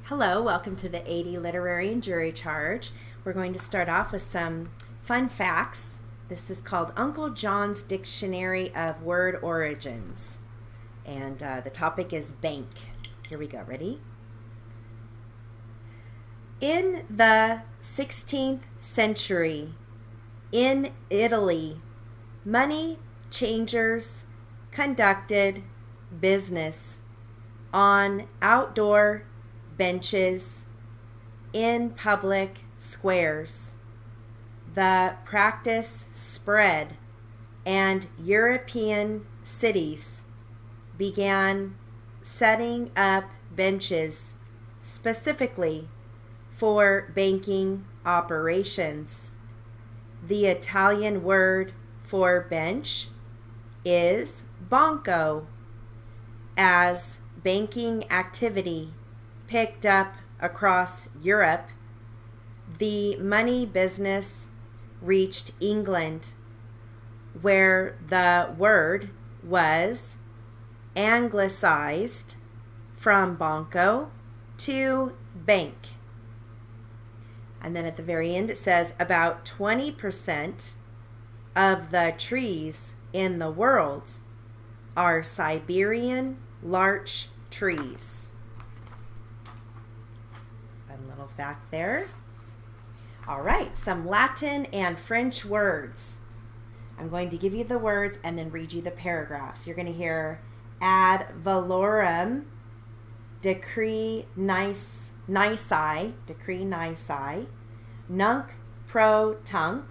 Hello, welcome to the 80 Literary and Jury Charge. We're going to start off with some fun facts. This is called Uncle John's Dictionary of Word Origins. And the topic is bank. Here we go. Ready? In the 16th century, in Italy, money changers conducted business on outdoor benches in public squares. The practice spread, and European cities began setting up benches specifically for banking operations. The Italian word for bench is banco. As banking activity picked up across Europe, the money business reached England, where the word was anglicized from banco to bank. And then at the very end it says about 20% of the trees in the world are Siberian larch trees. Fun little fact there. All right, some Latin and French words. I'm going to give you the words and then read you the paragraphs. You're going to hear ad valorem, decree nisi, nunc pro tunc.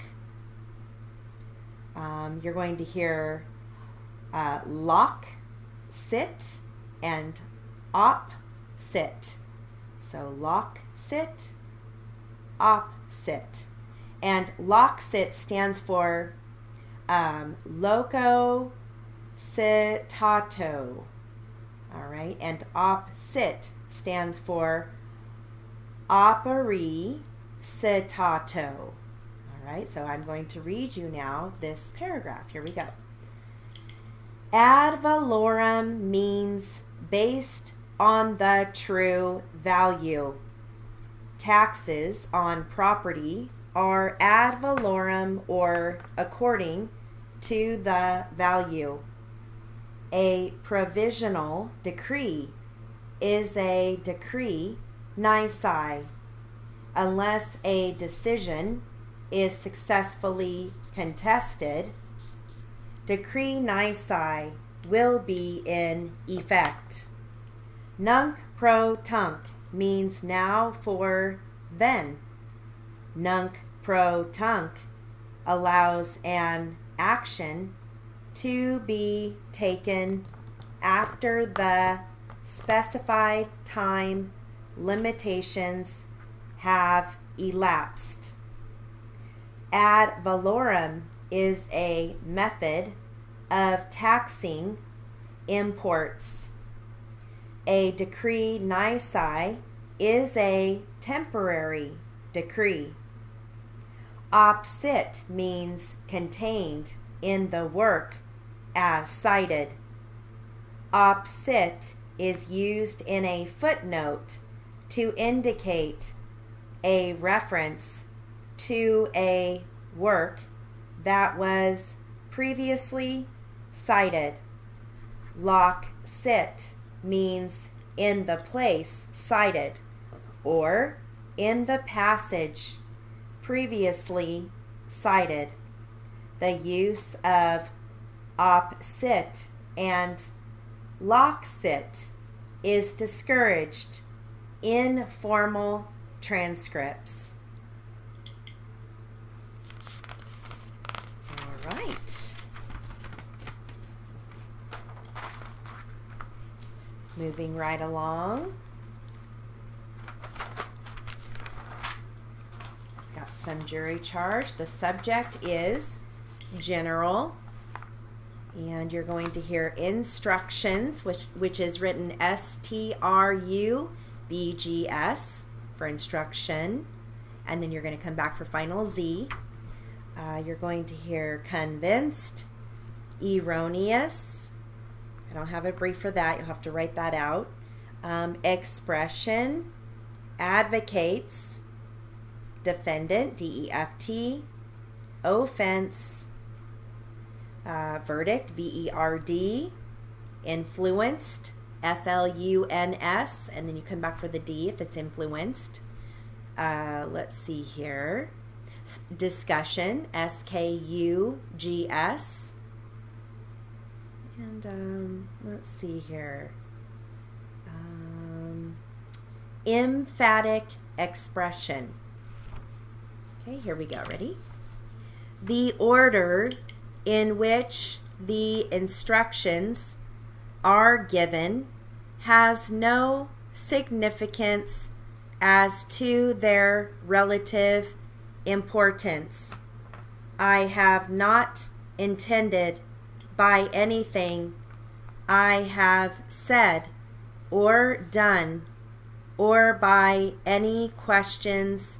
You're going to hear lock, sit, and op, sit. So lock, sit, op, sit. And lock, sit stands for loco citato. All right. And op, sit stands for operi citato. All right. So I'm going to read you now this paragraph. Here we go. Ad valorem means based on the true value. Taxes on property are ad valorem or according to the value. A provisional decree is a decree nisi unless a decision is successfully contested. Decree nisi will be in effect. Nunc pro tunc means now for then. Nunc pro tunc allows an action to be taken after the specified time limitations have elapsed. Ad valorem is a method of taxing imports. A decree nisi is a temporary decree. Op sit means contained in the work as cited. Op sit is used in a footnote to indicate a reference to a work that was previously cited. Lock sit means in the place cited or in the passage previously cited. The use of op sit and lock sit is discouraged in formal transcripts. All right. Moving right along. Got some jury charge. The subject is general. And you're going to hear instructions, which is written S-T-R-U-B-G-S for instruction. And then you're going to come back for final Z. You're going to hear convinced, erroneous. I don't have a brief for that. You'll have to write that out. Expression, advocates, defendant, DEFT, offense, verdict, VERD, influenced, FLUNS, and then you come back for the D if it's influenced. Let's see here. Discussion, SKUGS. And let's see here. Emphatic expression. Okay, here we go. Ready? The order in which the instructions are given has no significance as to their relative importance. I have not intended by anything I have said or done, or by any questions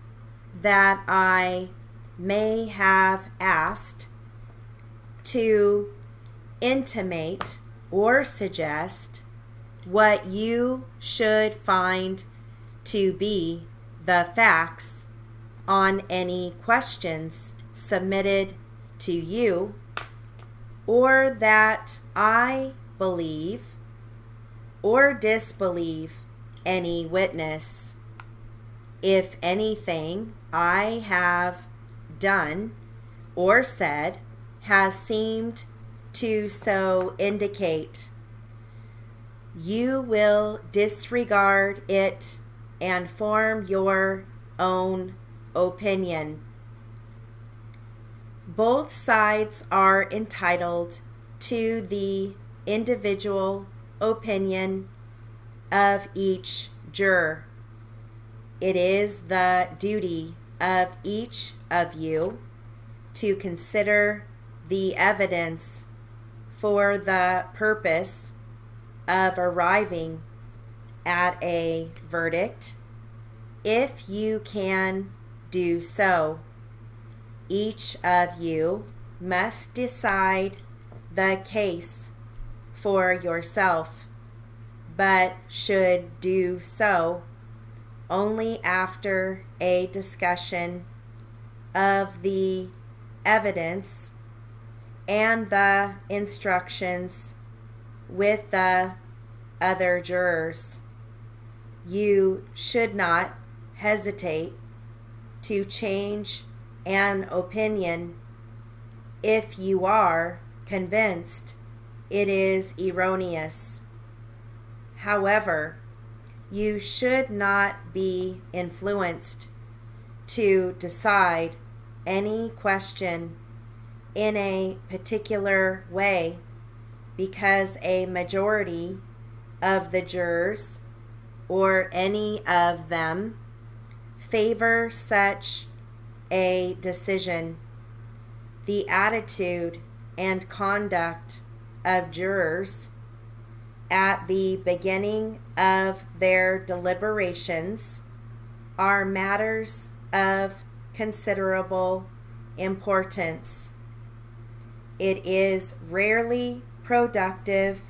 that I may have asked, to intimate or suggest what you should find to be the facts on any questions submitted to you, or that I believe or disbelieve any witness. If anything I have done or said has seemed to so indicate, you will disregard it and form your own opinion. Both sides are entitled to the individual opinion of each juror. It is the duty of each of you to consider the evidence for the purpose of arriving at a verdict, if you can do so. Each of you must decide the case for yourself, but should do so only after a discussion of the evidence and the instructions with the other jurors. You should not hesitate to change an opinion if you are convinced it is erroneous. However, you should not be influenced to decide any question in a particular way because a majority of the jurors or any of them favor such a decision. The attitude and conduct of jurors at the beginning of their deliberations are matters of considerable importance. It is rarely productive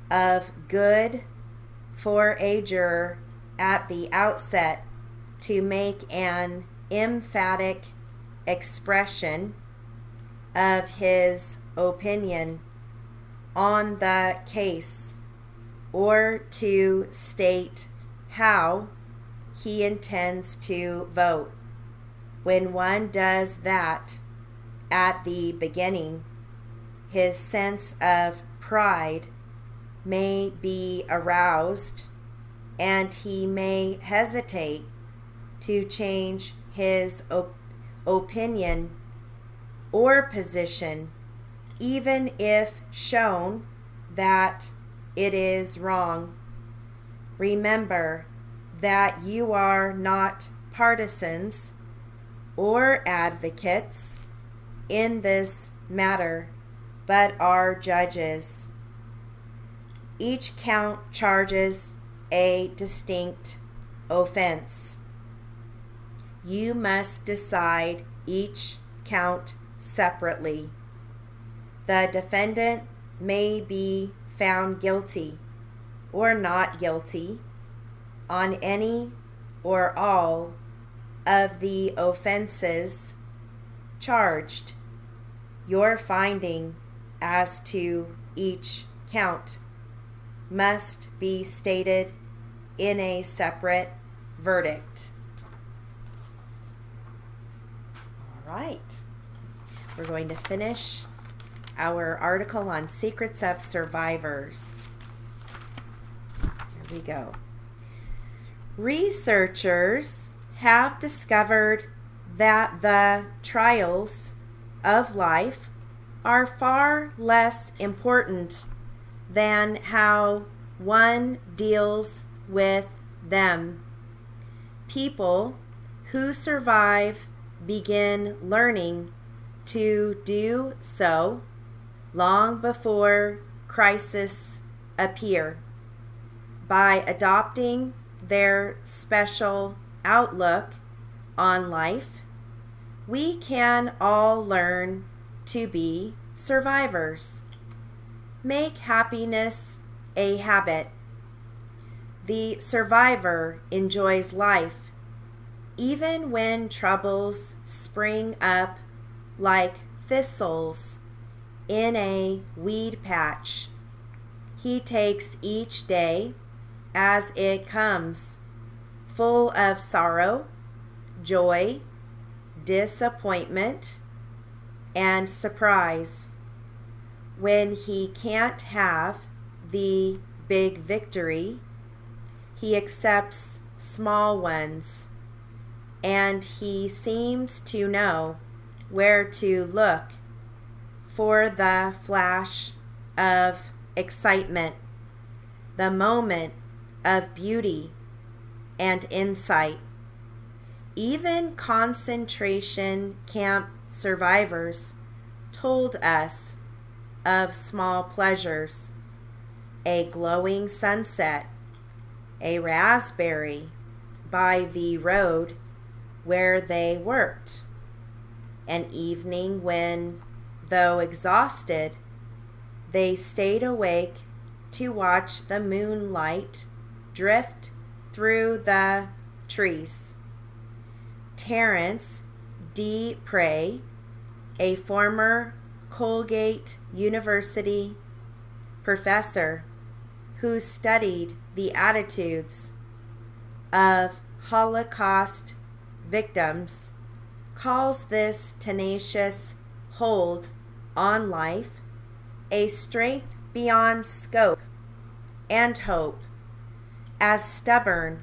of good for a juror at the outset to make an emphatic expression of his opinion on the case, or to state how he intends to vote. When one does that at the beginning, his sense of pride may be aroused, and he may hesitate to change his opinion or position, even if shown that it is wrong. Remember that you are not partisans or advocates in this matter, but are judges. Each count charges a distinct offense. You must decide each count separately. The defendant may be found guilty or not guilty on any or all of the offenses charged. Your finding as to each count must be stated in a separate verdict. All right. We're going to finish our article on secrets of survivors. Here we go. Researchers have discovered that the trials of life are far less important than how one deals with them. People who survive begin learning to do so long before crises appear. By adopting their special outlook on life, we can all learn to be survivors. Make happiness a habit. The survivor enjoys life even when troubles spring up like thistles in a weed patch. He takes each day as it comes, full of sorrow, joy, disappointment, and surprise. When he can't have the big victory, he accepts small ones, and he seems to know where to look for the flash of excitement, the moment of beauty and insight. Even concentration camp survivors told us of small pleasures: a glowing sunset, a raspberry by the road where they worked, an evening when, though exhausted, they stayed awake to watch the moonlight drift through the trees. Terence D. Prey, a former Colgate University professor who studied the attitudes of Holocaust victims, calls this tenacious hold on life a strength beyond scope and hope, as stubborn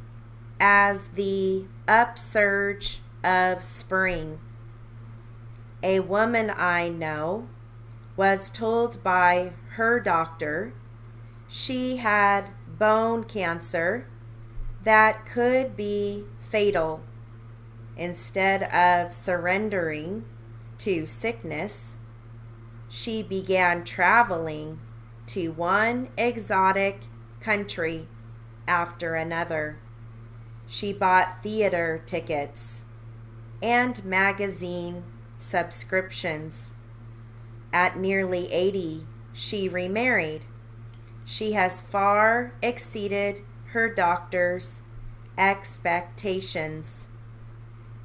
as the upsurge of spring. A woman I know was told by her doctor she had bone cancer that could be fatal. Instead of surrendering to sickness, she began traveling to one exotic country after another. She bought theater tickets and magazine subscriptions. At nearly 80, she remarried. She has far exceeded her doctor's expectations,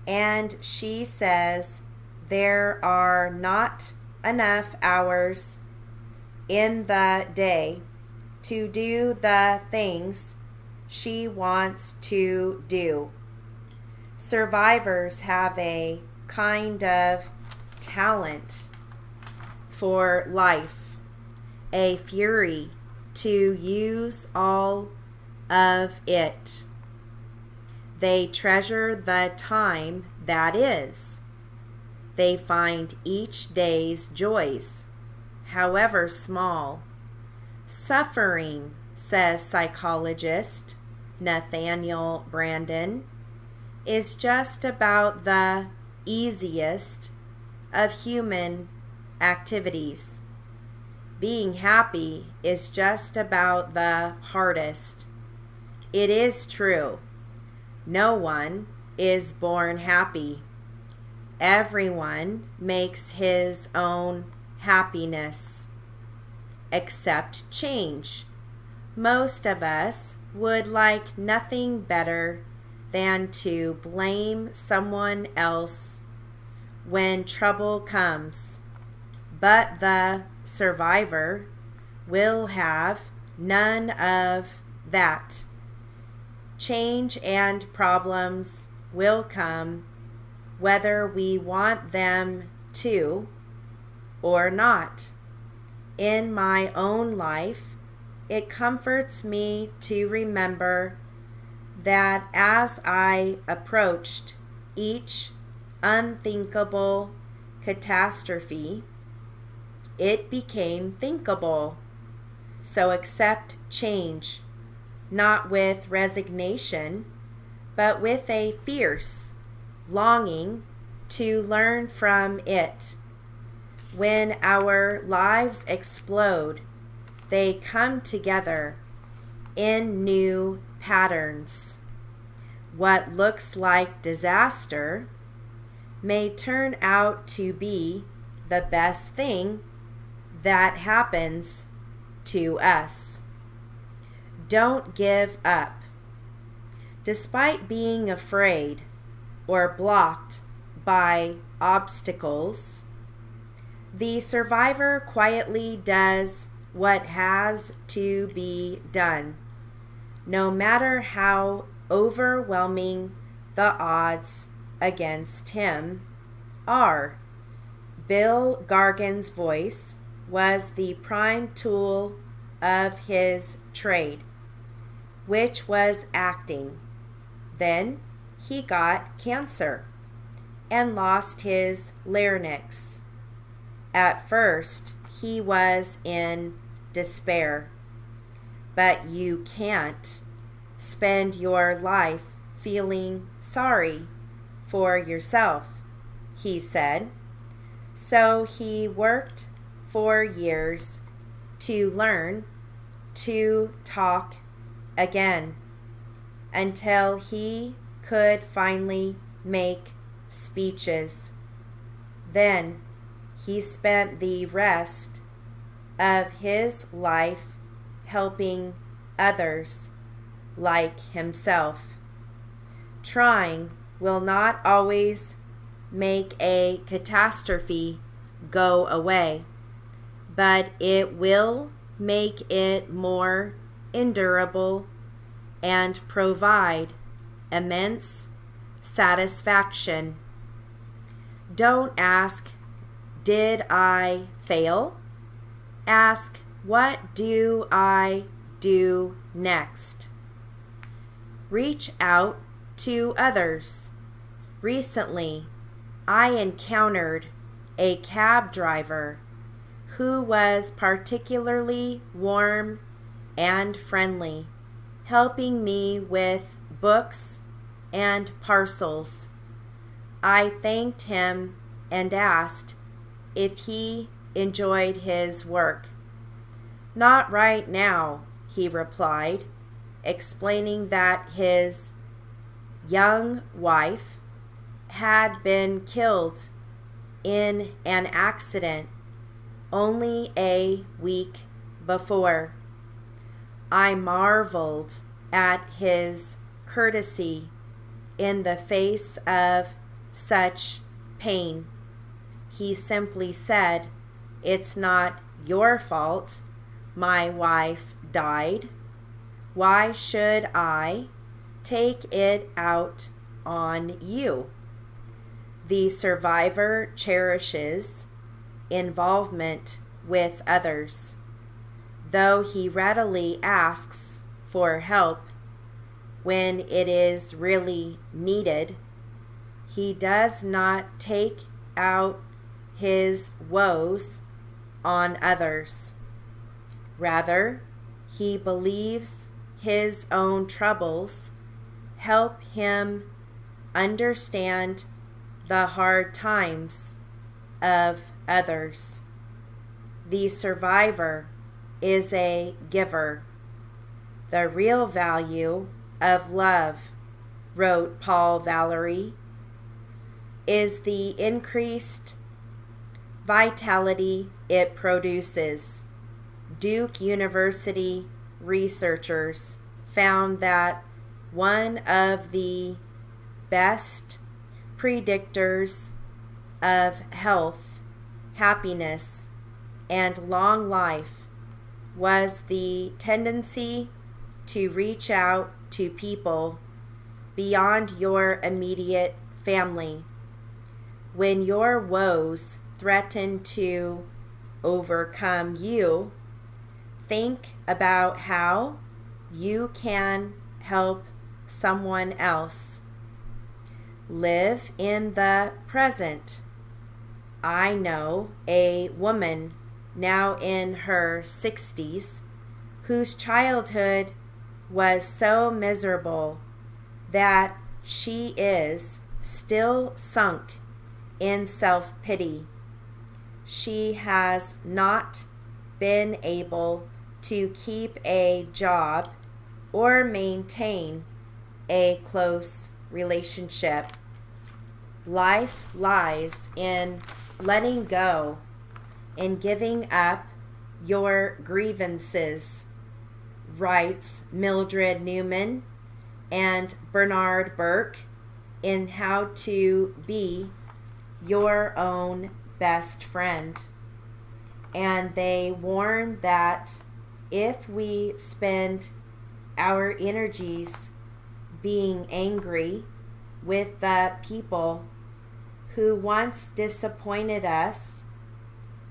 and she says there are not enough hours in the day to do the things she wants to do. Survivors have a kind of talent for life, a fury to use all of it. They treasure the time that is. They find each day's joys, however small. Suffering, says psychologist Nathaniel Brandon, is just about the easiest of human activities. Being happy is just about the hardest. It is true. No one is born happy. Everyone makes his own happiness. Accept change. Most of us would like nothing better than to blame someone else when trouble comes. But the survivor will have none of that. Change and problems will come whether we want them to or not. In my own life, it comforts me to remember that as I approached each unthinkable catastrophe, it became thinkable. So accept change, not with resignation, but with a fierce longing to learn from it. When our lives explode, they come together in new patterns. What looks like disaster may turn out to be the best thing that happens to us. Don't give up. Despite being afraid or blocked by obstacles, the survivor quietly does what has to be done, no matter how overwhelming the odds against him are. Bill Gargan's voice was the prime tool of his trade, which was acting. Then he got cancer and lost his larynx. At first, he was in despair. But you can't spend your life feeling sorry for yourself, he said. So he worked for years to learn to talk again until he could finally make speeches. Then he spent the rest of his life helping others like himself. Trying will not always make a catastrophe go away, but it will make it more endurable and provide immense satisfaction. Don't ask, "Did I fail?" Ask, "What do I do next?" Reach out to others. Recently, I encountered a cab driver who was particularly warm and friendly, helping me with books and parcels. I thanked him and asked if he enjoyed his work. "Not right now," he replied, explaining that his young wife had been killed in an accident only a week before. I marveled at his courtesy in the face of such pain. He simply said, "It's not your fault my wife died. Why should I take it out on you?" The survivor cherishes involvement with others. Though he readily asks for help when it is really needed, he does not take out his woes on others. Rather, he believes his own troubles help him understand the hard times of others. The survivor is a giver. The real value of love, wrote Paul Valery, is the increased vitality it produces. Duke University researchers found that one of the best predictors of health, happiness, and long life was the tendency to reach out to people beyond your immediate family. When your woes threaten to overcome you, think about how you can help someone else. Live in the present. I know a woman now in her 60s whose childhood was so miserable that she is still sunk in self-pity. She has not been able to keep a job or maintain a close relationship. Life lies in letting go, in giving up your grievances, writes Mildred Newman and Bernard Burke in How to Be Your Own Best Friend. And they warn that if we spend our energies being angry with the people who once disappointed us,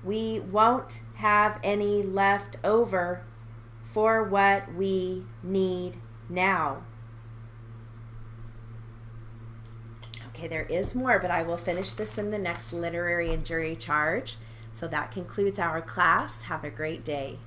we won't have any left over for what we need now. Okay, there is more, but I will finish this in the next literary and jury charge. So that concludes our class. Have a great day.